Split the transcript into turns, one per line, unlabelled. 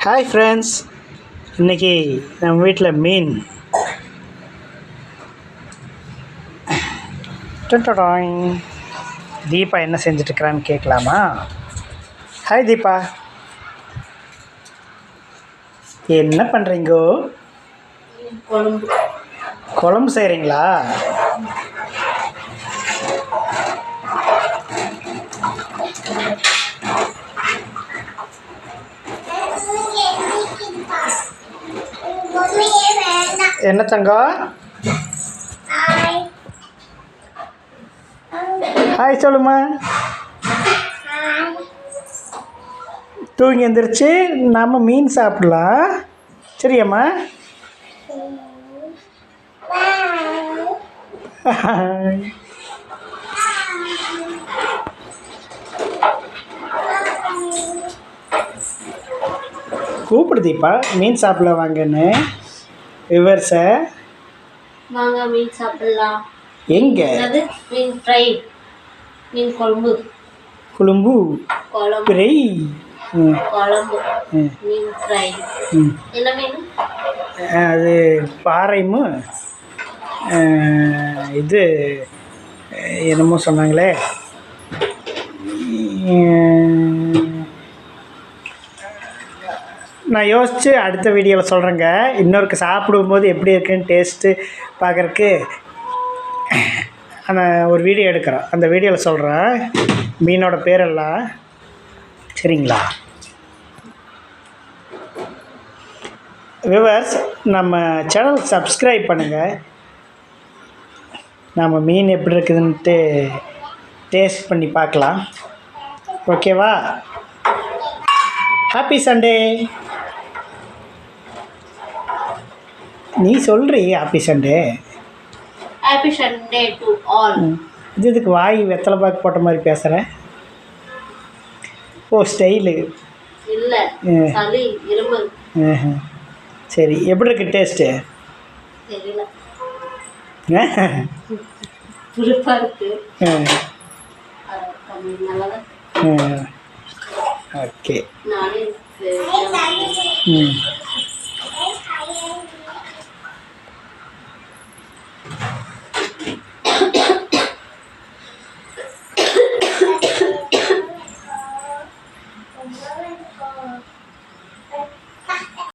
Hi friends, இன்றைக்கி நம்ம வீட்டில் மீன். தீபா என்ன செஞ்சிட்ருக்கிறான்னு கேட்கலாமா? ஹாய் தீபா, என்ன பண்ணுறீங்கோ? குழம்பு செய்கிறீங்களா? என்ன தங்கம்? ஹாய் சொல்லுமா. தூங்கி எந்திரிச்சு நம்ம மீன் சாப்பிடலாம், சரியாம்மா? கூப்பிடு தீபா, மீன் சாப்பிட வாங்கன்னு விவர்ஸை.
வாங்க மீன் சாப்பிடலாம்.
எங்கே?
மீன் ஃப்ரை, மீன் குழம்பு.
குழம்பு ஃப்ரை,
குழம்பு மீன் ஃப்ரை. என்ன மீன்
அது? பாறைமு இது என்னமோ சொன்னாங்களே, நான் யோசித்து அடுத்த வீடியோவில் சொல்கிறேங்க. இன்னொருக்கு சாப்பிடும்போது எப்படி இருக்குன்னு டேஸ்ட்டு பார்க்குறக்கு நான் ஒரு வீடியோ எடுக்கிறேன், அந்த வீடியோவில் சொல்கிறேன் மீனோட பேரெல்லாம், சரிங்களா? வியூவர்ஸ், நம்ம சேனல் சப்ஸ்கிரைப் பண்ணுங்கள். நம்ம மீன் எப்படி இருக்குதுன்ட்டு டேஸ்ட் பண்ணி பார்க்கலாம், ஓகேவா? Happy Sunday. நீ சொல்கிறீ happy Sunday.
Happy Sunday to all.
இதுக்கு வாய் வெத்தலை பாக்கு போட்ட மாதிரி பேசுகிறேன். ஓ, ஸ்டைலு
இல்லை, சளி இருமல்.
சரி, எப்படி இருக்கு டேஸ்ட்டு?
தெரியல, புளிப்பாக இருக்கு.
ஓகே.
நானே